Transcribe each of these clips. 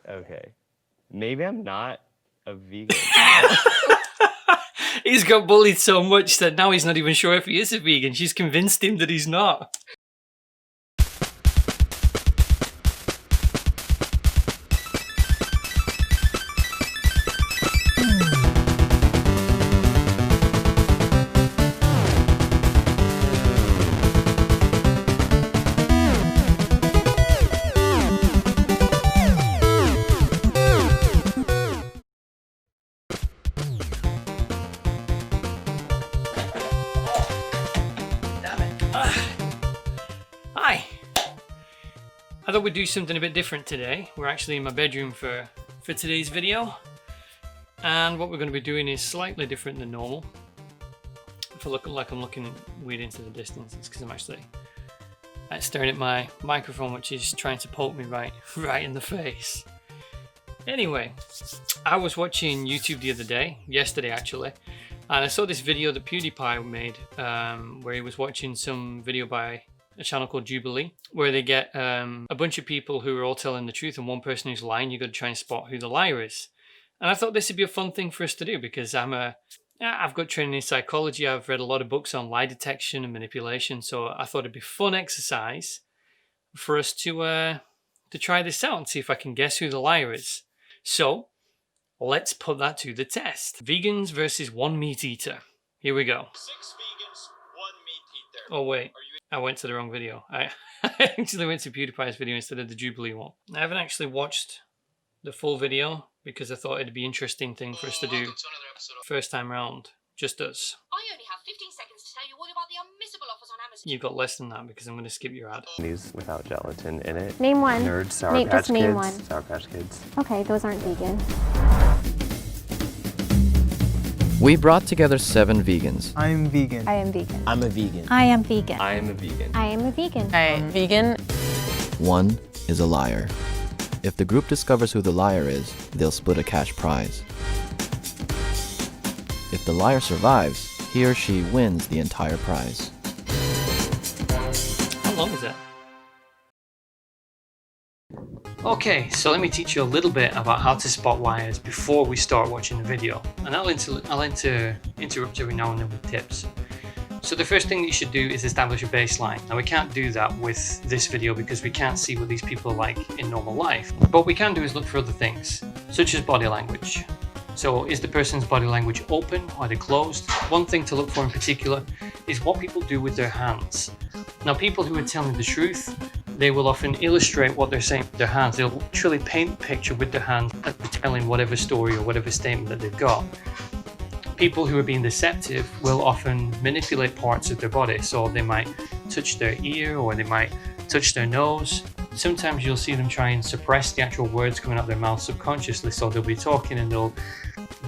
Okay. Maybe I'm not a vegan. He's got bullied so much that now he's not even sure if he is a vegan. She's convinced him that he's not. Hi! I thought we'd do something a bit different today. We're actually in my bedroom for today's video. And what we're going to be doing is slightly different than normal. If I look like I'm looking weird into the distance, it's because I'm actually staring at my microphone, which is trying to poke me right in the face. Anyway, I was watching YouTube the other day, yesterday actually, and I saw this video that PewDiePie made where he was watching some video by a channel called Jubilee, where they get a bunch of people who are all telling the truth and one person who's lying. You got to try and spot who the liar is. And I thought this would be a fun thing for us to do because I've got training in psychology. I've read a lot of books on lie detection and manipulation, so I thought it'd be a fun exercise for us to try this out and see if I can guess who the liar is. So let's put that to the test. Vegans versus one meat eater. Here we go. 6 vegans, 1 meat eater. Oh wait, I went to the wrong video. I actually went to PewDiePie's video instead of the Jubilee one. I haven't actually watched the full video because I thought it'd be an interesting thing for us to do first time round, just us. I only have 15 seconds to tell you all about the unmissable offers on Amazon. You've got less than that because I'm going to skip your ad. These without gelatin in it. Name one. Nerds, Sour Nate, Patch just name Kids. one. Sour Patch Kids. Okay, those aren't vegan. We brought together 7 vegans. I'm vegan. I am vegan. I'm a vegan. I am vegan. I am a vegan. I am a vegan. I am vegan. One is a liar. If the group discovers who the liar is, they'll split a cash prize. If the liar survives, he or she wins the entire prize. How long is that? Okay, so let me teach you a little bit about how to spot liars before we start watching the video. And I'll interrupt every now and then with tips. So the first thing that you should do is establish a baseline. Now we can't do that with this video because we can't see what these people are like in normal life. But what we can do is look for other things, such as body language. So is the person's body language open? Are they closed? One thing to look for in particular is what people do with their hands. Now people who are telling the truth, they will often illustrate what they're saying with their hands. They'll truly paint the picture with their hands as they're telling whatever story or whatever statement that they've got. People who are being deceptive will often manipulate parts of their body. So they might touch their ear or they might touch their nose. Sometimes you'll see them try and suppress the actual words coming out of their mouth subconsciously. So they'll be talking and they'll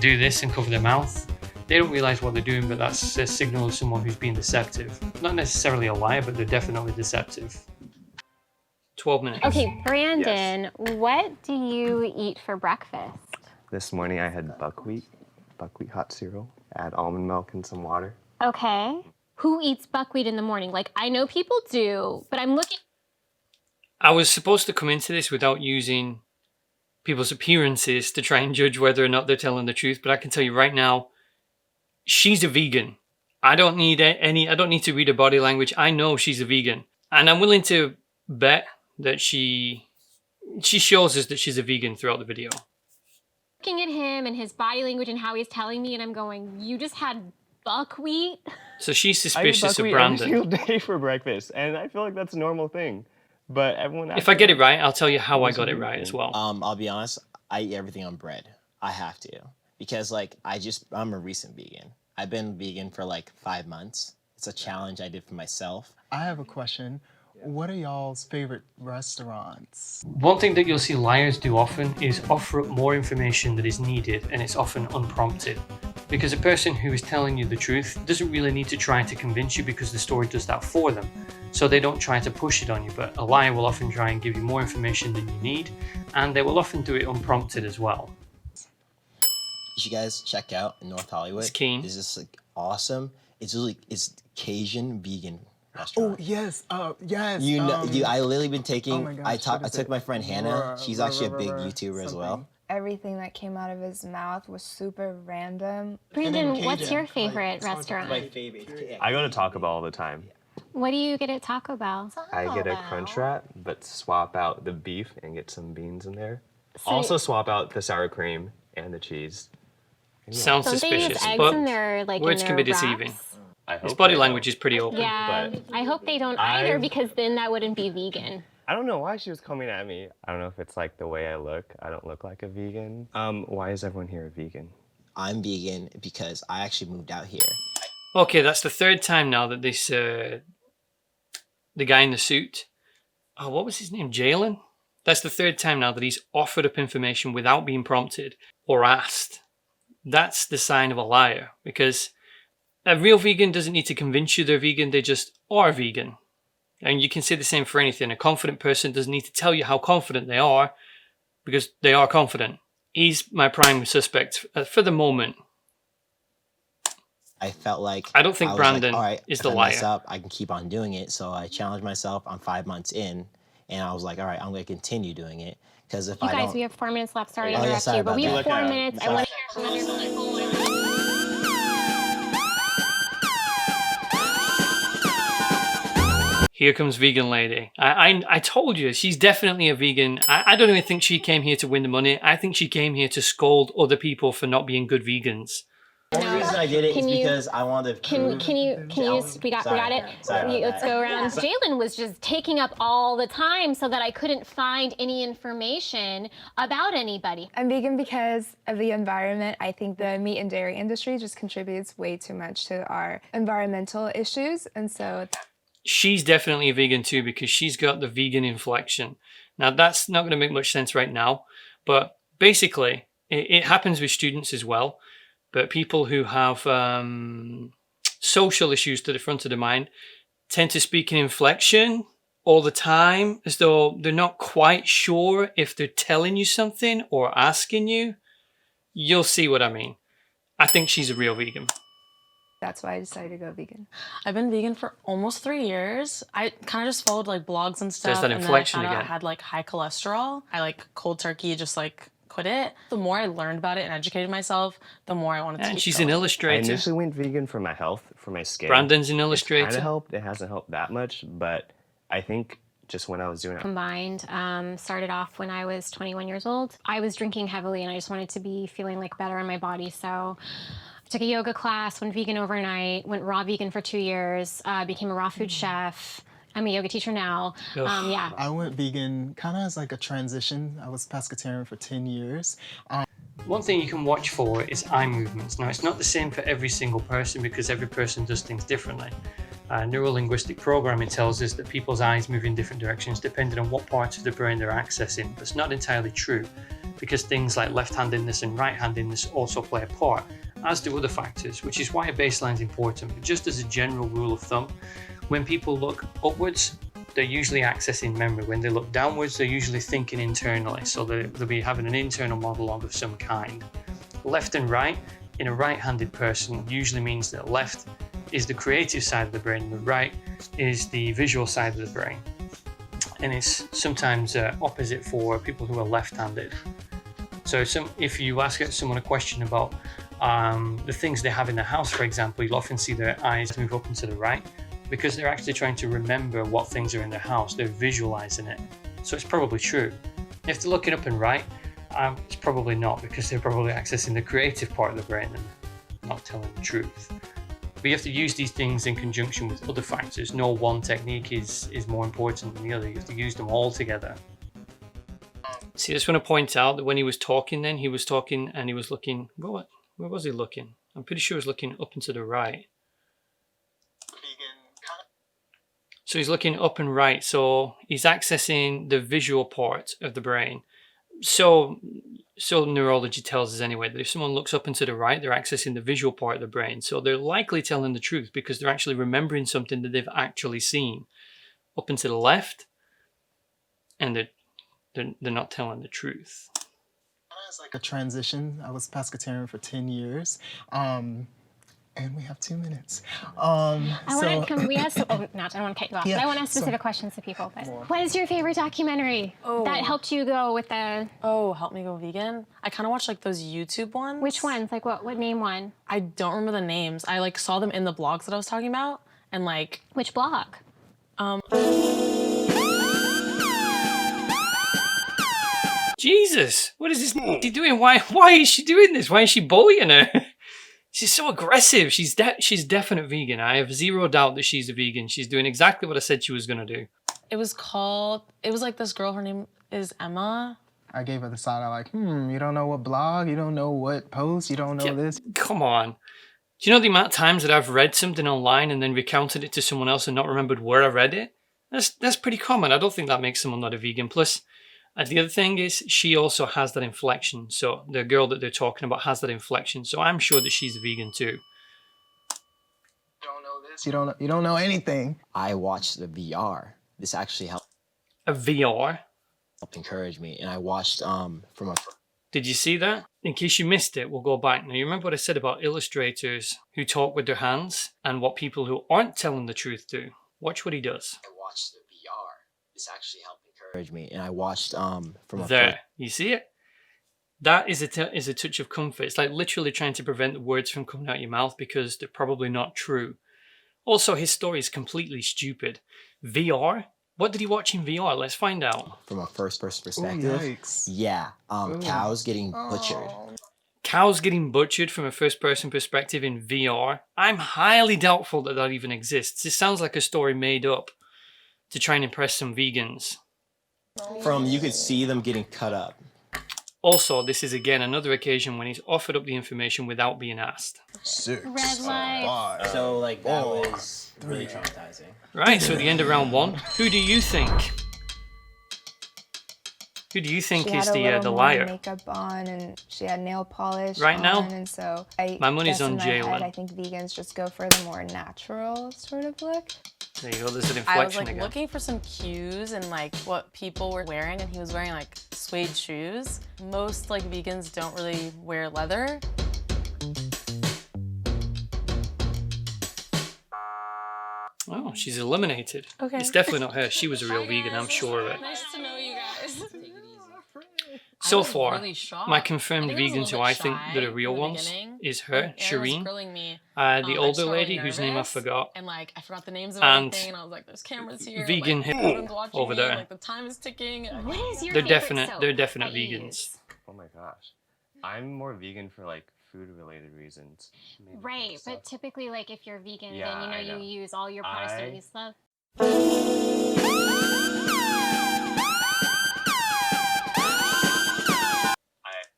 do this and cover their mouth. They don't realize what they're doing, but that's a signal of someone who's being deceptive. Not necessarily a liar, but they're definitely deceptive. 12 minutes. Okay, Brandon, what do you eat for breakfast? This morning I had buckwheat hot cereal. Add almond milk and some water. Okay. Who eats buckwheat in the morning? Like, I know people do, but I'm looking... I was supposed to come into this without using people's appearances to try and judge whether or not they're telling the truth, but I can tell you right now, she's a vegan. I don't need to read her body language. I know she's a vegan. And I'm willing to bet that she shows us that she's a vegan throughout the video. Looking at him and his body language and how he's telling me, and I'm going, you just had buckwheat? So she's I eat suspicious of buckwheat Brandon. every single day for breakfast, and I feel like that's a normal thing. But everyone. If I get it right, I'll tell you how I got it right as well. I'll be honest, I eat everything on bread. I have to. Because I'm a recent vegan. I've been vegan for like 5 months. It's a challenge I did for myself. I have a question. What are y'all's favorite restaurants? One thing that you'll see liars do often is offer up more information that is needed, and it's often unprompted. Because a person who is telling you the truth doesn't really need to try to convince you because the story does that for them. So they don't try to push it on you, but a liar will often try and give you more information than you need, and they will often do it unprompted as well. You should guys check out in North Hollywood. It's keen. It's just like awesome. It's Cajun vegan restaurant. Oh yes, yes. You know, I literally been taking. oh my gosh, what I is took it? my friend Hannah. She's actually a big YouTuber as well. something. Everything that came out of his mouth was super random. Brandon, what's Cajun, your like, favorite it's hard to restaurant? My favorite. I go to Taco Bell all the time. What do you get at Taco Bell? I get a crunch wrap, but swap out the beef and get some beans in there. So- Also swap out the sour cream and the cheese. Sounds Don't they use suspicious, eggs but in their words in can their be deceiving. wraps? I His hope body they language don't. is pretty open. Yeah, but I hope they don't either, I've- because then that wouldn't be vegan. I don't know why she was coming at me. I don't know if it's like the way I look. I don't look like a vegan. Why is everyone here a vegan? I'm vegan because I actually moved out here. Okay, that's the third time now that this the guy in the suit, oh, what was his name? Jalen? That's the third time now that he's offered up information without being prompted or asked. That's the sign of a liar, because a real vegan doesn't need to convince you they're vegan, they just are vegan. And you can say the same for anything. A confident person doesn't need to tell you how confident they are, because they are confident. He's my prime suspect for the moment. I felt like I don't think was Brandon all right, is if the I mess liar. up, I can keep on doing it. So I challenged myself. I'm 5 months in, and I was like, all right, I'm going to continue doing it, because if You I guys, don't, we have 4 minutes left. Sorry to Oh, yeah, interrupt sorry you, but about we have that. 4 Look, minutes. I sorry. want to hear from everyone. Here comes vegan lady. I told you, she's definitely a vegan. I don't even think she came here to win the money. I think she came here to scold other people for not being good vegans. the only reason I did it is Can you- because I wanted to Can prove. you just we got it. Sorry about Let's that. go around. Jalen was just taking up all the time so that I couldn't find any information about anybody. I'm vegan because of the environment. I think the meat and dairy industry just contributes way too much to our environmental issues. And so She's definitely a vegan too, because she's got the vegan inflection. Now, that's not going to make much sense right now, but basically, it happens with students as well. But people who have social issues to the front of the mind tend to speak in inflection all the time, as though they're not quite sure if they're telling you something or asking you. You'll see what I mean. I think she's a real vegan. that's why I decided to go vegan. I've been vegan for almost 3 years. I kind of just followed like blogs and stuff. There's that and inflection then I found out again. I had like high cholesterol. I like cold turkey just like quit it. The more I learned about it and educated myself, the more I wanted to And keep she's going. an I illustrator. initially went vegan for my health, for my skin. Brandon's an It's kind illustrator. of helped. It hasn't helped that much, but I think just when I was doing it, Combined, started off when I was 21 years old. I was drinking heavily and I just wanted to be feeling like better in my body. So I took a yoga class, went vegan overnight, went raw vegan for 2 years, became a raw food chef. I'm a yoga teacher now. Ugh. Yeah. I went vegan kind of as like a transition. I was pescatarian for 10 years. One thing you can watch for is eye movements. Now, it's not the same for every single person, because every person does things differently. Neuro-linguistic programming tells us that people's eyes move in different directions depending on what parts of the brain they're accessing. But it's not entirely true, because things like left-handedness and right-handedness also play a part, as do other factors, which is why a baseline is important. But just as a general rule of thumb, when people look upwards, they're usually accessing memory. When they look downwards, they're usually thinking internally. So they'll be having an internal monologue of some kind. Left and right, in a right-handed person, usually means that left is the creative side of the brain and the right is the visual side of the brain. And it's sometimes opposite for people who are left-handed. So if you ask someone a question about the things they have in their house, for example, you'll often see their eyes move up and to the right, because they're actually trying to remember what things are in their house. They're visualizing it. So it's probably true. If they're looking up and right, it's probably not, because they're probably accessing the creative part of the brain and not telling the truth. But you have to use these things in conjunction with other factors. No one technique is more important than the other. You have to use them all together. See, I just want to point out that when he was talking then, he was talking and he was looking, where was he looking? I'm pretty sure he was looking up and to the right. So he's looking up and right, so he's accessing the visual part of the brain. So neurology tells us anyway, that if someone looks up and to the right, they're accessing the visual part of the brain. So they're likely telling the truth, because they're actually remembering something that they've actually seen. Up and to the left, and they're not telling the truth. As like a transition, I was pescatarian for 10 years. And we have 2 minutes. Can we ask? Oh, not. I don't want to cut you off. Yeah, But I want to ask specific questions to people. But what is your favorite documentary that helped you go with the? Oh, help me go vegan. I kind of watch like those YouTube ones. Which ones? Like what? What name one? I don't remember the names. I like saw them in the blogs that I was talking about, and like Which blog? Jesus, what is this she doing? Why is she doing this? Why is she bullying her? She's so aggressive. She's definite vegan. I have zero doubt that she's a vegan. She's doing exactly what I said she was gonna do. it was like this girl. Her name is Emma. I gave her the side eye like, you don't know what blog, you don't know what post, you don't know this. Come on. Do you know the amount of times that I've read something online and then recounted it to someone else and not remembered where I read it? That's pretty common. I don't think that makes someone not a vegan. Plus, the other thing is she also has that inflection. So the girl that they're talking about has that inflection. So I'm sure that she's a vegan too. You don't know this, you don't know anything. I watched the VR. This actually helped A VR? encourage me, and I watched from a. Did you see that? In case you missed it, we'll go back. Now, you remember what I said about illustrators who talk with their hands and what people who aren't telling the truth do? Watch what he does. I watched the VR. This actually helped encourage me, and I watched from a. There, you see it? That is a touch of comfort. It's like literally trying to prevent the words from coming out your mouth because they're probably not true. Also, his story is completely stupid. VR? What did he watch in VR? Let's find out. From a first-person perspective. Yikes. Yeah, cows getting butchered. Cows getting butchered from a first-person perspective in VR? I'm highly doubtful that that even exists. This sounds like a story made up to try and impress some vegans. You could see them getting cut up. Also, this is again another occasion when he's offered up the information without being asked. 6, Red light. 5. So like that was really traumatizing. Right, so at the end of round one, who do you think? Who do you think She is had a little the more liar? makeup on, and she had nail polish Right now? on, and so My money's guess on in my head, Jalen. I think vegans just go for the more natural sort of look. There you go, there's an I was inflection like again. looking for some cues and like what people were wearing, and he was wearing like suede shoes. Most like vegans don't really wear leather. Oh, she's eliminated. Okay. It's definitely not her. She was a real vegan, I'm sure of it. Nice to know you guys. So was far, really shocked. my confirmed I think I was a vegans little who I bit think that shy are real in the ones beginning. is her, Like, Aaron was Shireen, grilling me. the I just older got really lady whose name I nervous, forgot, and like I forgot the names of and everything, and I was like, "There's cameras here." vegan like, hip everyone's watching over me, there. Like the time is ticking. What is your They're favorite definite. soap They're definite that you vegans. use? Oh my gosh. I'm more vegan for like food-related reasons. Maybe Right, stuff. but typically, like if you're vegan, Yeah, then I you know. use all your products that I- you stuff.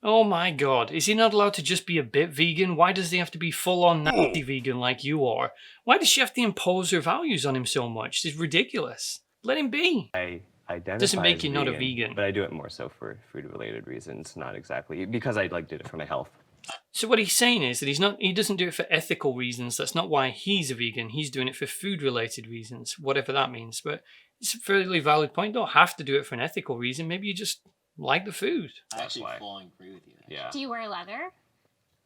Oh my god, is he not allowed to just be a bit vegan? Why does he have to be full-on nasty vegan like you are? Why does she have to impose her values on him so much? It's ridiculous. Let him be. I identify Doesn't make as you not a vegan. but I do it more so for food-related reasons, not exactly because I like did it for my health. So what he's saying is that he doesn't do it for ethical reasons. That's not why he's a vegan. He's doing it for food-related reasons, whatever that means. But it's a fairly valid point. You don't have to do it for an ethical reason. Maybe you just like the food. I actually why. fully agree with you. Yeah. Do you wear leather?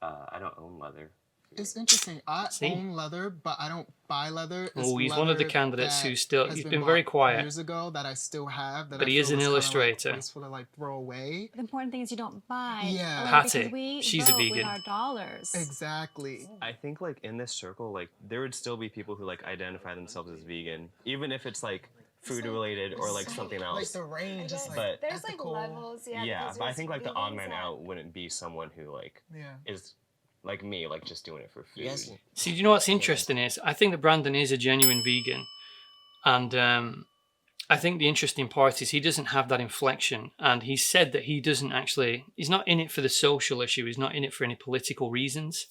I don't own leather. It's interesting. I See? own leather, but I don't buy leather. It's Oh, he's one of the leather candidates that who's still. has He's been been very bought quiet. years ago that I still have. That But I he is feel an is kinda, illustrator. Like, wasteful to like throw away. The important thing is you don't buy. Yeah. Like, Patty, because we she's a vote with vegan. our dollars. Exactly. I think like in this circle, like there would still be people who like identify themselves as vegan, even if it's like food-related or like something Like else. the range is like But There's like ethical. levels, yeah. yeah, because but I there's think like the odd vegans man that- out wouldn't be someone who like Yeah. is like me, like just doing it for food. You guys, See, do you know what's interesting is I think that Brandon is a genuine vegan, and I think the interesting part is he doesn't have that inflection, and he said that he's not in it for the social issue, he's not in it for any political reasons,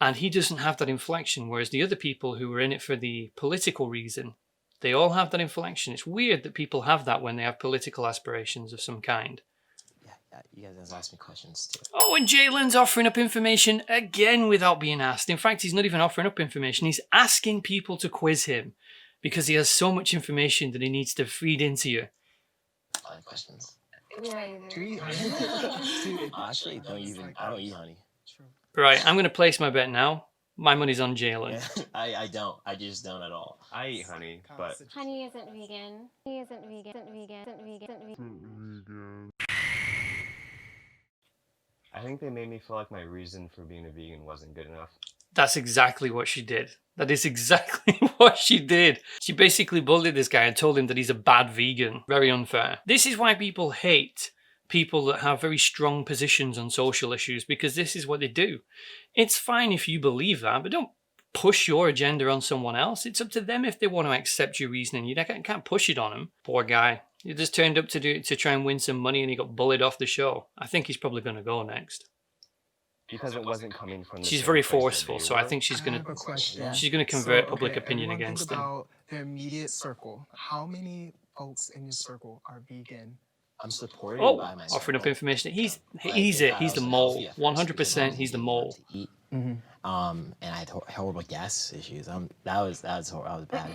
and he doesn't have that inflection, whereas the other people who were in it for the political reason, they all have that inflection. It's weird that people have that when they have political aspirations of some kind. yeah, you guys ask me questions too. Oh, and Jalen's offering up information again without being asked. In fact, he's not even offering up information. He's asking people to quiz him because he has so much information that he needs to feed into you. A lot of questions. Yeah, Do you eat honey? I actually don't even. I don't eat honey. Right, I'm going to place my bet now. My money's on Jalen. Yeah, I don't. I just don't at all. I eat honey, but Honey isn't vegan. He isn't vegan. Isn't vegan. Isn't vegan. Isn't vegan. I think they made me feel like my reason for being a vegan wasn't good enough. That's exactly what she did. That is exactly what she did. She basically bullied this guy and told him that he's a bad vegan. Very unfair. This is why people hate people that have very strong positions on social issues, because this is what they do. It's fine if you believe that, but don't push your agenda on someone else. It's up to them if they want to accept your reasoning. You can't push it on them. Poor guy. He just turned up to try and win some money and he got bullied off the show. I think he's probably going to go next. Because it wasn't coming from the She's same very place that forceful, they so I were. think she's I going have a question. to convert public okay, opinion everyone against think him. about their immediate circle. How many folks in your circle are vegan? I'm supported Oh, by my offering up circle. information. He's Like, it. if I He's the was mole. healthy at first because I 100%. was He's the eating mole. enough to eat. And I had horrible gas issues. That was bad.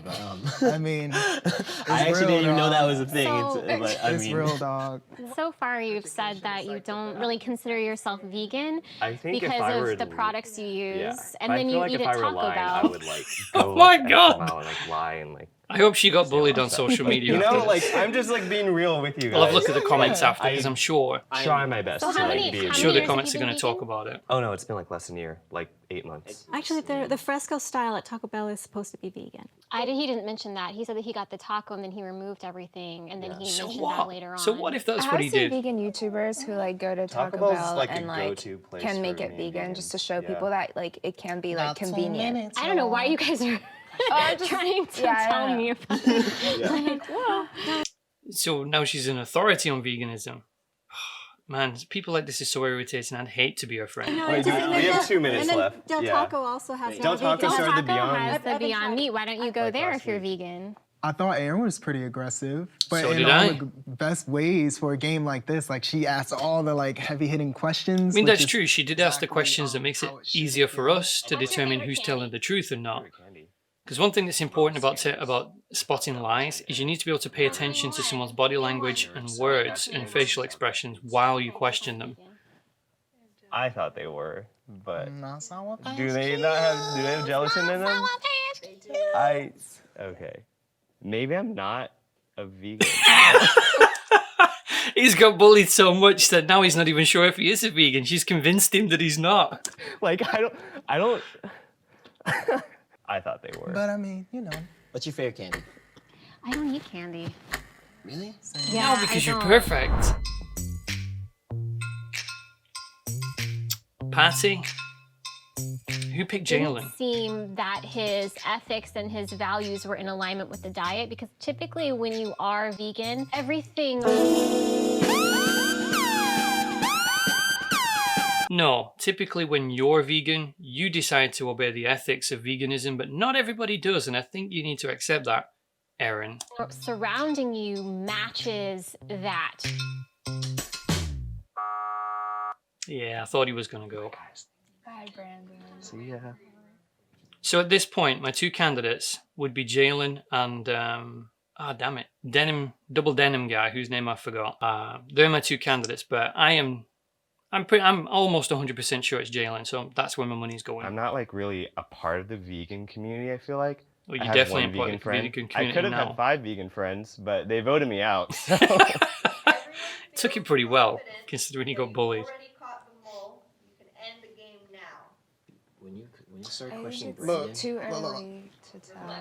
But I mean, I actually didn't even know that was a thing. So- It's real, dog. So far, you've said that you don't really consider yourself vegan I think if I because were of the to- products you use, Yeah. and I then feel you like eat if at I were Taco lying, I Bell. would like Oh go my like, God. extra mile and like lie and like. I hope she got bullied on social media. You know, after like this. I'm just like being real with you guys. I'll have a look at the comments Like, after because I'm sure. try my best. So to, how like, many- be how a I'm many sure the years have comments you are been going to talk vegan? about it. Oh no, it's been like less than a year, like 8 months. Actually, the fresco style at Taco Bell is supposed to be vegan. He didn't mention that. He said that he got the taco and then he removed everything, and then he So mentioned what? that later on. So what if that's I what have he seen did? vegan YouTubers who like go to Taco Taco Bell's Bell like a and like go-to place can for make it being vegan just to vegans. show Yeah. people that like it can be like Not 2 convenient. minutes, I don't know why y'all. you guys are I'm just- trying to yeah, I tell know. me about it. Like, whoa. So now she's an authority on veganism. Man, people like this is so irritating. I'd hate to be her friend. Wait, we have 2 minutes and then left. Del Yeah. Taco also has Del Taco Del started the Taco Beyond. has I've the been Beyond trying- Meat. Why don't you go Like there last if you're week. vegan? I thought Erin was pretty aggressive, but So in did all I. the best ways for a game like this, like she asked all the like heavy-hitting questions. I mean, which that's is true. She did ask the exactly, questions that makes it how it should easier have for been. us to What's your determine favorite who's candy? telling the truth or not. Favorite candy. Because one thing that's important about spotting lies is you need to be able to pay attention to someone's body language and words and facial expressions while you question them. I thought they were, but Not sour patch do they have gelatin in them? Okay. Maybe I'm not a vegan. He's got bullied so much that now he's not even sure if he is a vegan. She's convinced him that he's not. Like I don't I thought they were. But I mean, you know. What's your favorite candy? I don't eat candy. Really? Yeah, No, because I you're don't. perfect. Patty? Who picked Didn't Jalen? seem that his ethics and his values were in alignment with the diet, because typically when you are vegan, everything. No, typically when you're vegan, you decide to obey the ethics of veganism, but not everybody does, and I think you need to accept that, Erin. Surrounding you matches that. Yeah, I thought he was going to go. Bye, Brandon. See ya. So at this point, my two candidates would be Jalen and damn it, double denim guy whose name I forgot. They're my two candidates, but I'm almost 100% sure it's Jalen, so that's where my money's going. I'm not like really a part of the vegan community, I feel like. Well, I you're have definitely one a part vegan of the friend. vegan I community could have now. had 5 vegan friends, but they voted me out. So. Took it pretty well, considering he got bullied. Already caught the mole. You can end the game now. When you start I think questioning it's Brandon, too look. early to tell.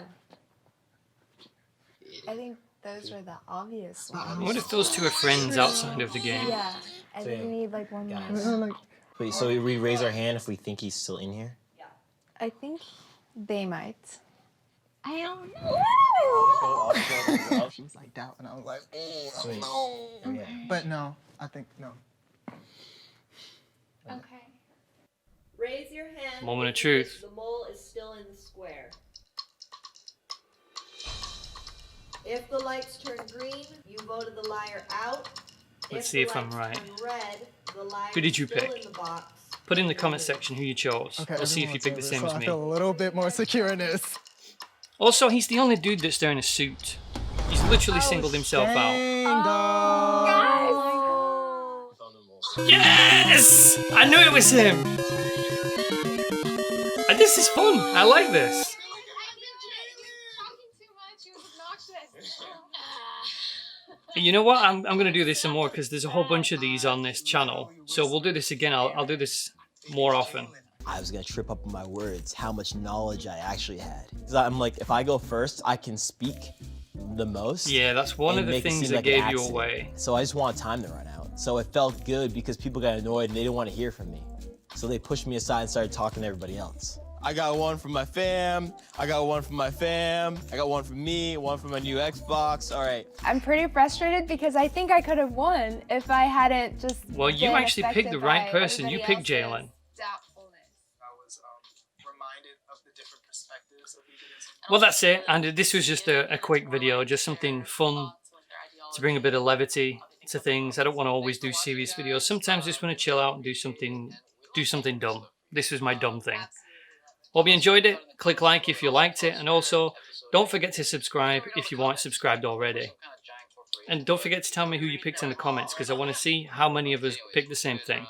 I think those were the obvious ones. What if those two are friends outside of the game? Yeah, I So, think we need like one guys. more. Like, wait, so we raise our hand if we think he's still in here? I think they might. I don't know. she was like doubting. I was like, Sweet. no. Yeah. But no, I think no. Okay. Raise your hand. Moment of if you think truth. The mole is still in the square. If the lights turn green, you voted the liar out. Let's see if I'm the right. lights turn red, the liar Who did you still pick? in the box. Put in the comment section who you chose. Okay, Let's see if you pick the same so as I me. feel a little bit more secure in this. Also, he's the only dude that's wearing a suit. He's literally singled himself out. Dang, dog. Yes! I knew it was him! This is fun. I like this. You know what? I'm going to do this some more because there's a whole bunch of these on this channel. So we'll do this again. I'll do this more often. I was gonna trip up on my words, how much knowledge I actually had. 'Cause I'm like, if I go first, I can speak the most. Yeah, that's one of the make it things seem that like an gave you accident. away. So I just want time to run out. So it felt good because people got annoyed and they didn't want to hear from me. So they pushed me aside and started talking to everybody else. I got one from my fam, I got one from my fam, I got one from me, one from my new Xbox, all right. I'm pretty frustrated because I think I could have won if I hadn't just Well, you been actually picked the affected right by person. You everybody picked else's Jalen. doubtfulness. I was reminded of the different perspectives of veganism. Well, that's it. And this was just a quick video, just something fun to bring a bit of levity to things. I don't want to always do serious videos. Sometimes I just want to chill out and do something dumb. This was my dumb thing. Hope you enjoyed it. Click like if you liked it. And also, don't forget to subscribe if you aren't subscribed already. And don't forget to tell me who you picked in the comments because I want to see how many of us picked the same thing.